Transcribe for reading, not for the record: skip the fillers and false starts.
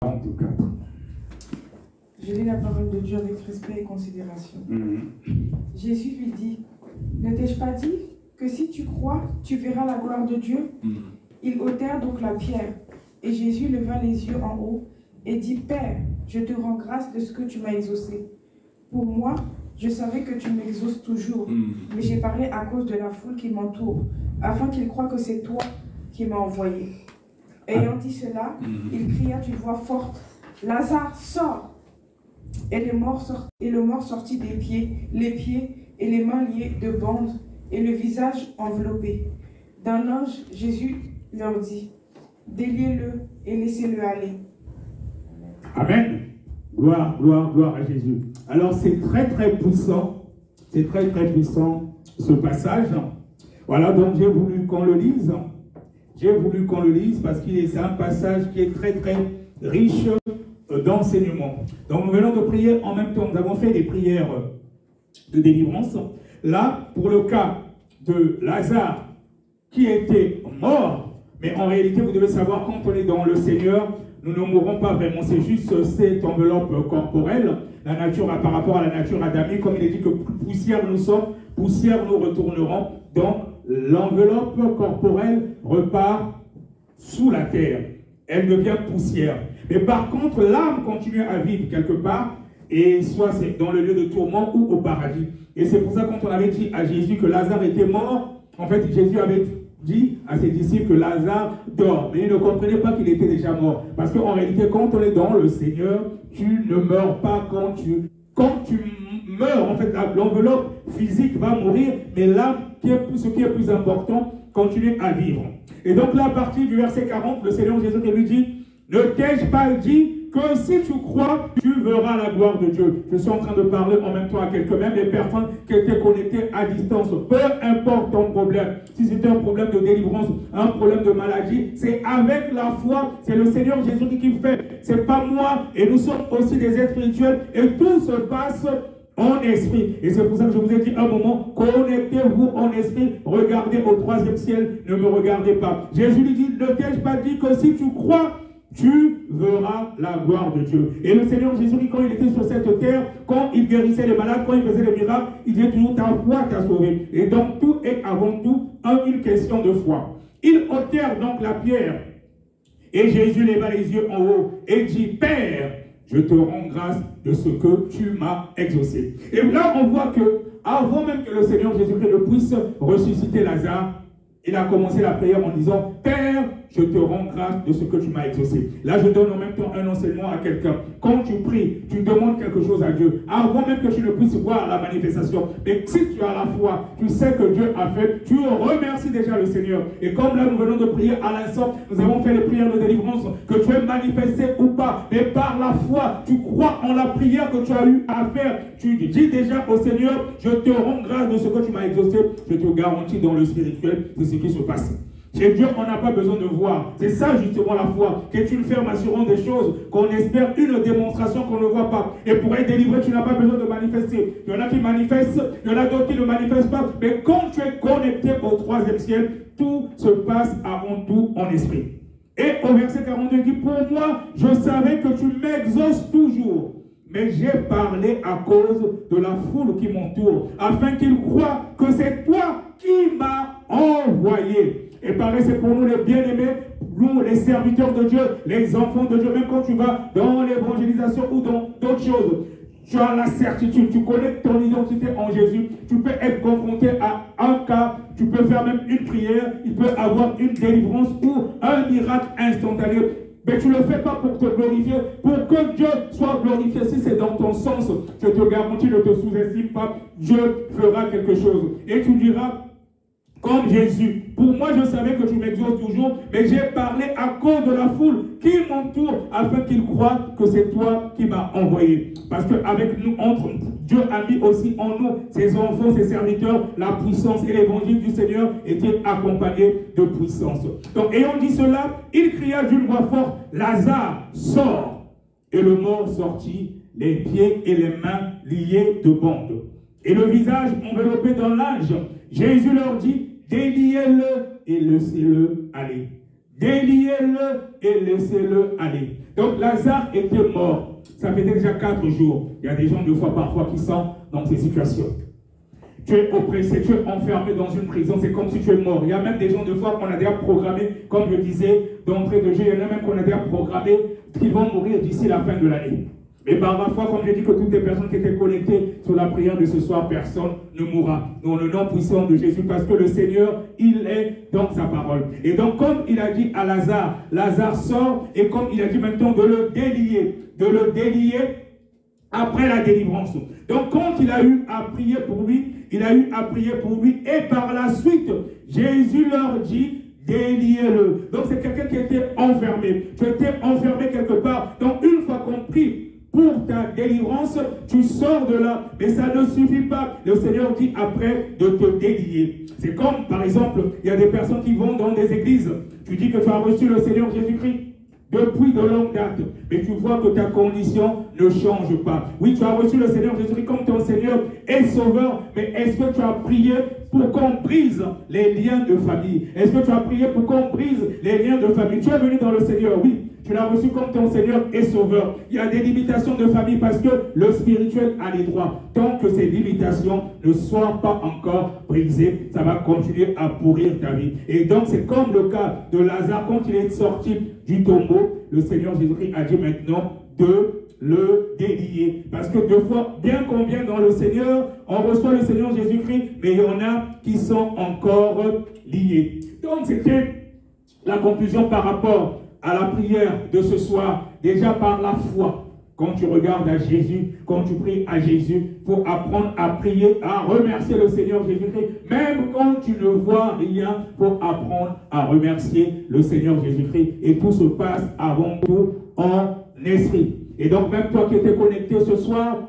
44. Je lis la parole de Dieu avec respect et considération. Jésus lui dit, ne t'ai-je pas dit que si tu crois, tu verras la gloire de Dieu? Ils ôtèrent donc la pierre. Et Jésus leva les yeux en haut et dit, Père, je te rends grâce de ce que tu m'as exaucé. Pour moi, je savais que tu m'exauces toujours, mais j'ai parlé à cause de la foule qui m'entoure, afin qu'ils croient que c'est toi qui m'as envoyé. Ayant dit cela, il cria d'une voix forte, Lazare, sors! Et le mort sortit des pieds, les pieds et les mains liés de bandes, et le visage enveloppé. D'un ange, Jésus leur dit, déliez-le et laissez-le aller. Amen. Gloire, gloire, gloire à Jésus. Alors c'est très très puissant, c'est très très puissant ce passage. Voilà, donc j'ai voulu qu'on le lise. J'ai voulu qu'on le lise parce qu'il est un passage qui est très très riche d'enseignement. Donc nous venons de prier en même temps. Nous avons fait des prières de délivrance. Là, pour le cas de Lazare qui était mort, mais en réalité vous devez savoir, quand on est dans le Seigneur, nous ne mourrons pas vraiment, c'est juste cette enveloppe corporelle, la nature par rapport à la nature adamique, comme il est dit que poussière nous sommes, poussière nous retournerons. Donc l'enveloppe corporelle repart sous la terre, elle devient poussière. Mais par contre, l'âme continue à vivre quelque part, et soit c'est dans le lieu de tourment ou au paradis. Et c'est pour ça quand on avait dit à Jésus que Lazare était mort, en fait Jésus avait dit à ses disciples que Lazare dort. Mais ils ne comprenaient pas qu'il était déjà mort. Parce qu'en réalité, quand on est dans le Seigneur, tu ne meurs pas quand tu meurs. En fait, l'enveloppe physique va mourir, mais l'âme, ce qui est plus important, continue à vivre. Et donc là, à partir du verset 40, le Seigneur Jésus qui lui dit, ne t'ai-je pas dit que si tu crois, tu verras la gloire de Dieu. Je suis en train de parler en même temps à quelques mêmes des personnes qui étaient connectées à distance. Peu importe ton problème, si c'était un problème de délivrance, un problème de maladie, c'est avec la foi, c'est le Seigneur Jésus qui fait. C'est pas moi, et nous sommes aussi des êtres spirituels, et tout se passe en esprit. Et c'est pour ça que je vous ai dit un moment, connectez-vous en esprit, regardez au troisième ciel, ne me regardez pas. Jésus lui dit, ne t'ai-je pas dit que si tu crois, tu verras la gloire de Dieu. Et le Seigneur Jésus, quand il était sur cette terre, quand il guérissait les malades, quand il faisait les miracles, il disait toujours, ta foi t'a sauvé. Et donc tout est avant tout une question de foi. Ils ôtèrent donc la pierre. Et Jésus leva les yeux en haut et dit, Père, je te rends grâce de ce que tu m'as exaucé. Et là, on voit que, avant même que le Seigneur Jésus-Christ ne puisse ressusciter Lazare, il a commencé la prière en disant, Père, je te rends grâce de ce que tu m'as exaucé. Là, je donne en même temps un enseignement à quelqu'un. Quand tu pries, tu demandes quelque chose à Dieu, avant même que tu ne puisses voir la manifestation. Mais si tu as la foi, tu sais que Dieu a fait, tu remercies déjà le Seigneur. Et comme là, nous venons de prier à l'instant, nous avons fait les prières de délivrance, que tu es manifesté ou pas. Mais par la foi, tu crois en la prière que tu as eu à faire. Tu dis déjà au Seigneur, je te rends grâce de ce que tu m'as exaucé. Je te garantis dans le spirituel, c'est ce qui se passe. Chez Dieu, on n'a pas besoin de voir. C'est ça justement la foi. Que tu le fermes assurant des choses, qu'on espère une démonstration qu'on ne voit pas. Et pour être délivré, tu n'as pas besoin de manifester. Il y en a qui manifestent, il y en a d'autres qui ne manifestent pas. Mais quand tu es connecté au troisième ciel, tout se passe avant tout en esprit. Et au verset 42, il dit, pour moi, je savais que tu m'exauces toujours. Mais j'ai parlé à cause de la foule qui m'entoure, afin qu'ils croient que c'est toi qui m'as envoyé. Et pareil, c'est pour nous les bien-aimés, nous les serviteurs de Dieu, les enfants de Dieu, même quand tu vas dans l'évangélisation ou dans d'autres choses, tu as la certitude, tu connais ton identité en Jésus, tu peux être confronté à un cas, tu peux faire même une prière, il peut avoir une délivrance ou un miracle instantané. Mais tu ne le fais pas pour te glorifier, pour que Dieu soit glorifié. Si c'est dans ton sens, je te garantis, ne te sous-estime pas, Dieu fera quelque chose. Et tu diras, comme Jésus, pour moi je savais que tu m'exauces toujours, mais j'ai parlé à cause de la foule qui m'entoure, afin qu'ils croient que c'est toi qui m'as envoyé. Parce qu'avec nous, Dieu a mis aussi en nous, ses enfants, ses serviteurs, la puissance, et l'évangile du Seigneur était accompagné de puissance. Donc ayant dit cela, il cria d'une voix forte, Lazare, sors. Et le mort sortit, les pieds et les mains liés de bandes, et le visage enveloppé dans l'âge. Jésus leur dit, déliez-le et laissez-le aller. Déliez-le et laissez-le aller. Donc Lazare était mort. Ça fait déjà 4 jours. Il y a des gens, parfois, qui sont dans ces situations. Tu es oppressé, tu es enfermé dans une prison, c'est comme si tu es mort. Il y a même des gens, qu'on a déjà programmé, comme je disais, d'entrée de jeu, il y en a même qu'on a déjà programmé qui vont mourir d'ici la fin de l'année. Et par la foi, comme je dis que toutes les personnes qui étaient connectées sur la prière de ce soir, personne ne mourra. Dans le nom puissant de Jésus, parce que le Seigneur, il est dans sa parole. Et donc, comme il a dit à Lazare, Lazare sort, et comme il a dit maintenant de le délier après la délivrance. Donc, quand il a eu à prier pour lui, et par la suite, Jésus leur dit, déliez-le. Donc, c'est quelqu'un qui était enfermé. Tu étais enfermé quelque part. Donc, une fois qu'on prie pour ta délivrance, tu sors de là. Mais ça ne suffit pas. Le Seigneur dit après de te délier. C'est comme, par exemple, il y a des personnes qui vont dans des églises. Tu dis que tu as reçu le Seigneur Jésus-Christ depuis de longues dates, mais tu vois que ta condition ne change pas. Oui, tu as reçu le Seigneur Jésus-Christ comme ton Seigneur et Sauveur, mais est-ce que tu as prié pour qu'on brise les liens de famille? Est-ce que tu as prié pour qu'on brise les liens de famille? Tu es venu dans le Seigneur, oui. Tu l'as reçu comme ton Seigneur et Sauveur. Il y a des limitations de famille parce que le spirituel a les droits. Tant que ces limitations ne soient pas encore brisées, ça va continuer à pourrir ta vie. Et donc c'est comme le cas de Lazare quand il est sorti du tombeau. Le Seigneur Jésus-Christ a dit maintenant de le délier. Parce que deux fois, bien qu'on vient dans le Seigneur, on reçoit le Seigneur Jésus-Christ, mais il y en a qui sont encore liés. Donc c'était la conclusion par rapport à la prière de ce soir, déjà par la foi. Quand tu regardes à Jésus, quand tu pries à Jésus, pour apprendre à prier, à remercier le Seigneur Jésus-Christ, même quand tu ne vois rien, pour apprendre à remercier le Seigneur Jésus-Christ. Et tout se passe avant tout en esprit. Et donc même toi qui étais connecté ce soir,